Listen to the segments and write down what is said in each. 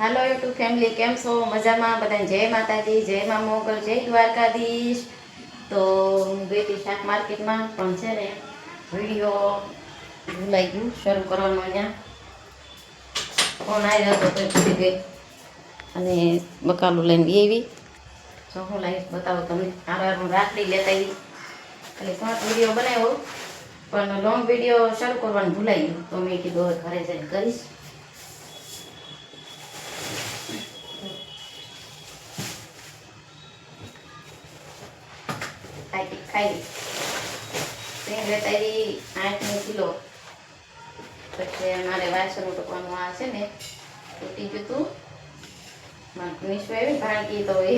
હાલો YouTube family, કેમ છો? મજામાં? બધાને જય માતાજી, જય મા મોગલ, જય દ્વારકાધીશ. તો હું ગઈ હતી શાક માર્કેટમાં, પણ છે ને વિડીયો ભૂલાઈ ગયું શરૂ કરવાનો. અહીંયા ફોન આવ્યો હતો તો ભૂલી ગઈ અને બકાલું લઈને એવી તો હું લાવીશ બતાવો તમને. હું રાખડી લેતા આવી એટલે શોર્ટ વિડીયો બનાવ્યો, પણ લોંગ વિડીયો શરૂ કરવાનું ભૂલાઈ ગયું. તો મેં કીધું હવે ઘરે જઈને કરીશ. ખાઈ પેન લેતા આવી 8 કિલો. પછી મારે વાસણ ઉટકવાનું આ છે ને તૂટી ગયું હતું. નિશુ આવી ભાણકી તો એ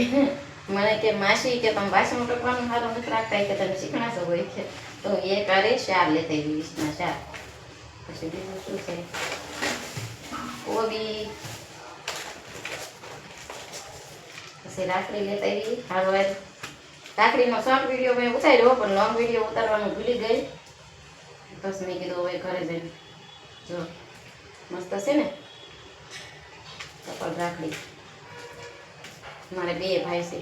મને કે માસી કે તમે વાસણ ઉટકવાનું સારું નથી રાખતા કે તમે શીખણાશો હોય છે. તો એ કરે શાર લેતા આવી 20ના શાર. પછી બીજું શું છે, કોબી, પછી રાખડી લેતા આવી. હવે રાખડીનો શોર્ટ વિડીયો મેં ઉતાર્યો, પણ લોંગ વિડીયો ઉતારવાનું ભૂલી ગઈ. બસ મેં કીધું હવે ઘરે જઈને જો મસ્ત છે ને કપલ રાખડી. મારે બે ભાઈ છે,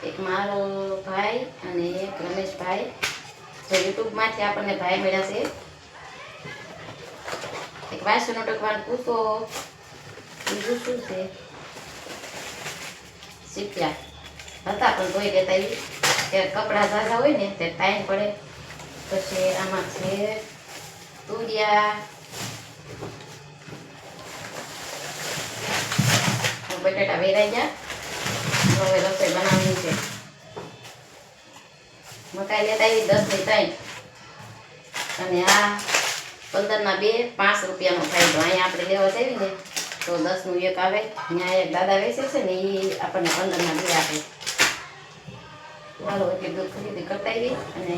એક મારો ભાઈ અને એક રમેશભાઈ. જે યુટ્યુબમાંથી આપણને ભાઈ મળ્યા છે. એક વાસણ ઉટકવાનું પૂછો, બીજું શું છે, શીખ્યા હતા પણ ધોઈ લેતા આવી. ત્યારે કપડાં ઝાઝા હોય ને તે ટાઈમ પડે. પછી આમાં છે તુરિયા, બટાટા વેરાઈ ગયા. હવે રસોઈ બનાવવાની છે. મકાઈ લેતા આવી 10 ની 3 અને આ 15ના 2, 5 રૂપિયાનો ફાયદો. અહીંયા આપણે લેવા જઈએ ને તો 10નું એક આવે. અહીંયા એક દાદા વેચે છે ને એ આપણને 15ના 2 આપે. ચાલો એટલે દૂધ ખરીદી કરતા આવી અને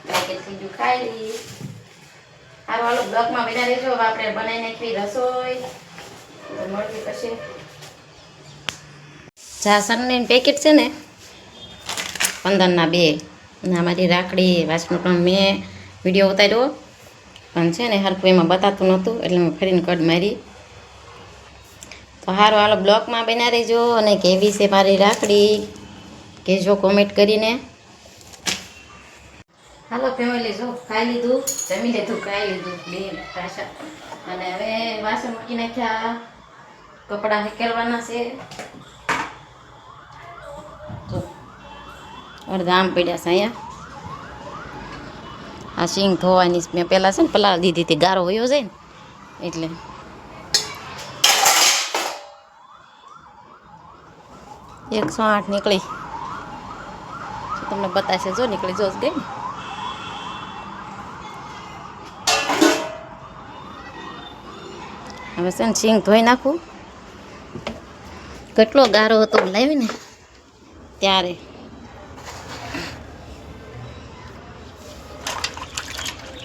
પેકેટ થઈ ગયું ખાઈ લઈ. સારું હાલો બ્લોકમાં બેઠા રહેજો. હવે આપણે બનાવી નાખી રસોઈ. મળતી પછી જાસનની પેકેટ છે ને 15ના 2 અને અમારી રાખડી વાસણ પણ મેં વિડીયો ઉતાર્યો, પણ છે ને હરખું એમાં બતાતું નહોતું એટલે મેં ફરીને કટ મારી. તો સારું હાલો બ્લોકમાં બના રહેજો. અને કેવી છે મારી રાખડી કહેજો કોમેન્ટ કરીને. હાલો ફેમિલી, જો ખાઈ લીધું, જમી લીધું, ખાઈ લીધું બે પાછા. અને હવે વાસણ મૂકી નાખ્યા, કપડાં હેકેલવાના છે. જો અડધા આમ પડ્યા છે અહીંયા. આ સિંગ ધોવાની મેં પહેલાં છે ને પલાળ દીધી હતી, ગારો વયો જાય ને એટલે. એક 108 નીકળી, તમને બતાવશે. જો નીકળી, જો ગઈ ને. હવે છે ને સિંગ ધોઈ નાખું. કેટલો ગારો હતો લાવી ને ત્યારે.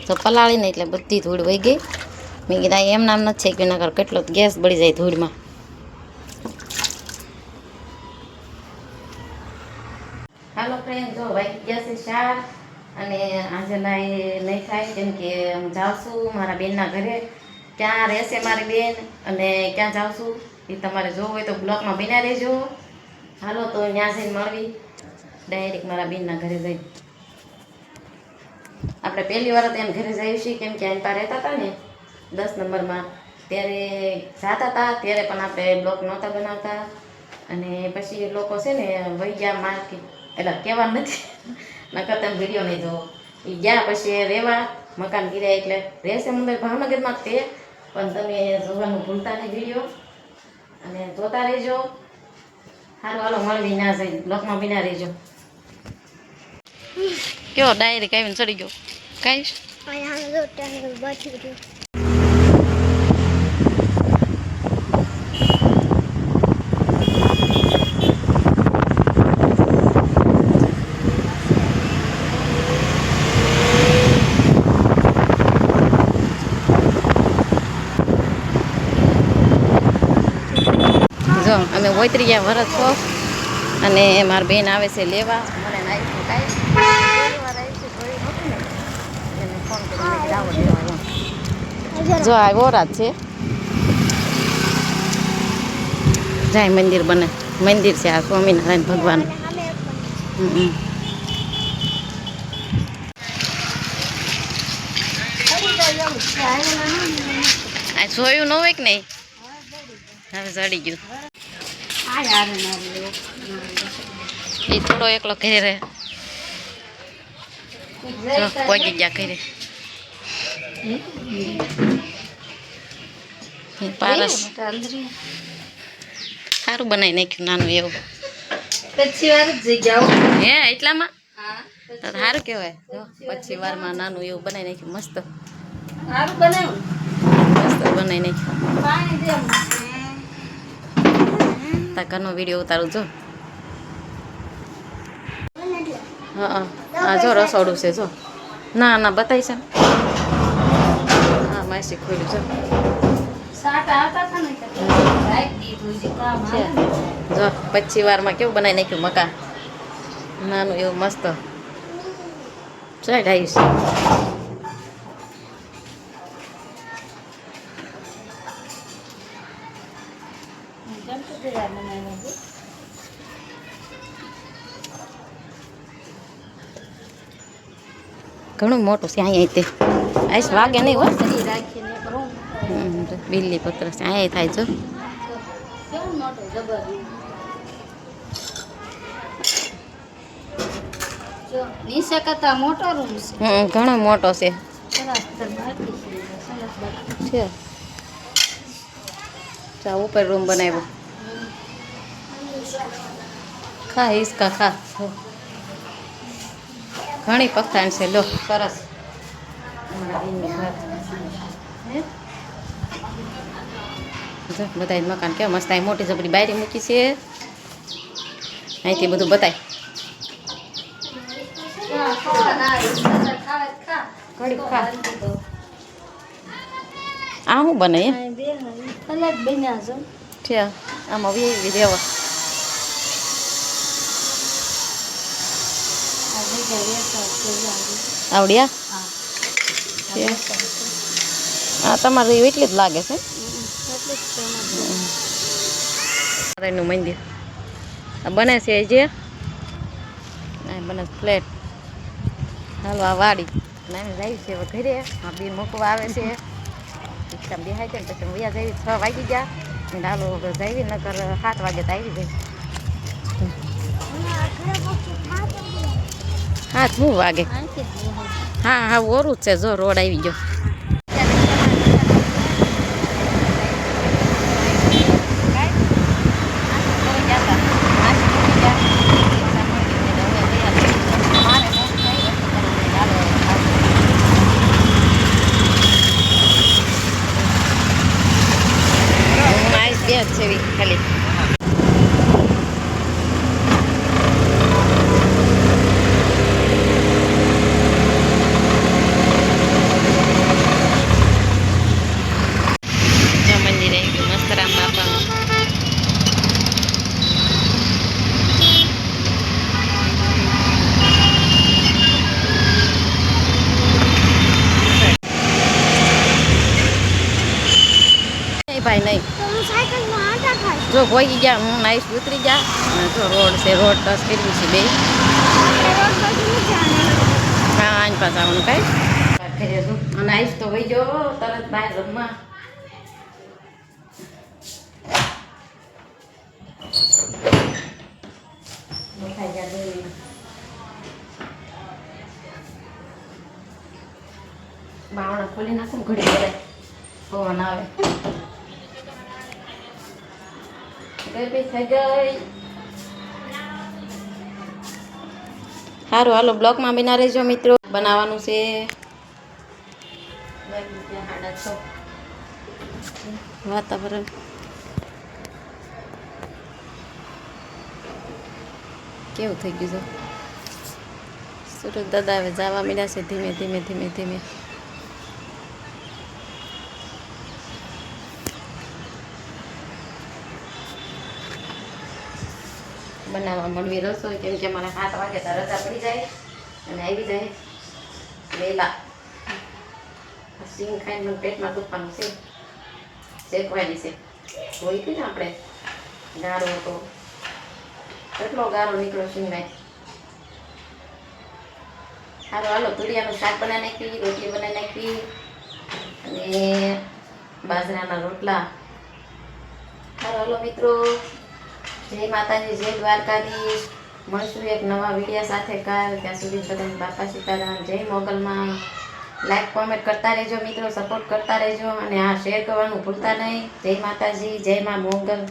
તો પલાળીને એટલે બધી ધૂળ વહી ગઈ. મેં કીધા એમ નામ નથી છે કે નકર કેટલો ગેસ બળી જાય ધૂળમાં. હાલો ફ્રેન્ડ, જો વાગી ગયા છે 4 અને આજે નહીં થાય કેમ કે હું જાઉં છું મારા બેનના ઘરે. ક્યાં રહેશે મારી બેન અને ક્યાં જાઉં છું એ તમારે જોવું હોય તો બ્લોગમાં બન્યા રહેજો. હાલો તો ત્યાં જઈને મળવી ડાયરેક્ટ મારા બેનના ઘરે જઈ. આપણે પહેલી વાર તો એમ ઘરે જઈએ છીએ કેમ કે અહીં રહેતા હતા ને 10 નંબરમાં, ત્યારે જતા હતા. ત્યારે પણ આપણે બ્લોગ નહોતા બનાવતા. અને પછી લોકો છે ને વહી ગયા માર્કેટ, એટલે કહેવા નથી નકર તમે વિડીયો નહીં જોવો. એ ગયા પછી રહેવા મકાન ગીર્યા, એટલે રહેશે મુંબઈ ભાવનગરમાં જ તે. પણ તમે જોવાનું ભૂલતા નહીં વિડીયો અને જોતા રહેજો. સારું હાલો મળવી ના જાય બ્લોકમાં બિના રહેજો. કયો ડાયરેક્ટ આવીને ચડી ગયો કાંઈ જો અમે ઓતરીયા વરસ છો અને મારી બેન આવે છે લેવા. મને નાઈફનું કાંઈ ફોન કરી જો આવ્યો રાત છે જાય મંદિર બને, મંદિર છે આ સ્વામિનારાયણ ભગવાન. આ જોયું ન હોય કે નહીં, હવે જડી ગયું. એ થોડો એકલો ઘરે પગી ગયા ઘરે. પારસ સારું બનાવી નાખ્યું નાનું એવું. હે એટલામાં સારું કહેવાય. જો પછી વારમાં નાનું એવું બનાવી નાખ્યું. મસ્ત મસ્ત બનાવી નાખ્યું. તાર ઘરનો વિડીયો ઉતારું જો. હા હા જો રસોડું છે જો. ના ના બતાવી છે. હા માસી ખોલ્યું છે. જો પછી વારમાં કેવું બનાવી નાખ્યું મકાન નાનું એવું મસ્ત. ચાલ આવીશ. ઘણું મોટું છે અહીંયા તે. આઈસ વાગે નહીં હો. બિલ્લી પત્ર છે અહીંયા થાય જો. નીચે કરતા મોટો રૂમ છે. ઘણો મોટો છે. ચા ઉપર રૂમ બનાવ્યો. ખા હિસકા ખા. ઘણી પખાણ છે લો સરસ. બધા મકાન કેવા મસ્ત. અહીં મોટી જબરી બારી મૂકી છે. અહીંથી બધું બતાય. આ શું બને છે આમાં વેવી દેવા. આવડ્યા હા તમારે એટલી જ લાગે છે. નું મંદિર બને છે જે બને ફ્લેટ. હાલો આ વાડી નાની જાય છે હવે ઘરે. આ બી મૂકવા આવે છે. રિક્ષામાં બેહાય છે ને પછી વયા જઈ 6 વાગી ગયા. હાલો જઈ નકર 7 વાગે તો આવી જાય. 7 વાગે. હા હા ઓરું જ છે જો રોડ આવી ગયો. છે ખાલી મંદિર આવી ગયું મસ્ત રામ બાપાનું. ભાઈ નહીં જો ભોગી ગયા. હું નાઈશ ઉતરી ગયા. જો રોડ છે રોડ ટચ કર્યું છે બે. હા આની પાસે આવવાનું કાંઈ અને આઈશ તો વહી ગયો તરત બહાર રમવા. બાવણા ખોલી નાખું ઘડી ઘરે પવન આવે. ગરમી થઈ ગઈ. સારું હાલો બ્લોકમાં બના રહેજો મિત્રો. બનાવવાનું છે વાતાવરણ. કેવું થઈ ગયું છે. સુરત દાદા હવે જવા મળ્યા છે ધીમે ધીમે ધીમે ધીમે. બનાવવા મળવી રસોઈ કેમ કે મને 7 વાગે તો રજા પડી જાય અને આવી જાય વહેલા. સિંગ ખાઈને મને પેટમાં દુખવાનું છે. શેકવાની છે હોય કે ને આપણે ગારો હતો કેટલો ગારો નીકળ્યો સિંગાઈ. સારું હાલો તુરિયાનું શાક બનાવી નાખી, રોટલી બનાવી નાખી અને બાજરાના રોટલા. સારું હાલો મિત્રો, જય માતાજી, જય દ્વારકાધીશ. મળશું એક નવા વિડીયો સાથે કાલ. ત્યાં સુધી બધાને બાપા સીતારામ, જય મોગલમાં. લાઈક કોમેન્ટ કરતા રહેજો મિત્રો, સપોર્ટ કરતા રહેજો અને આ શેર કરવાનું ભૂલતા નહીં. જય માતાજી, જય મા મોગલ.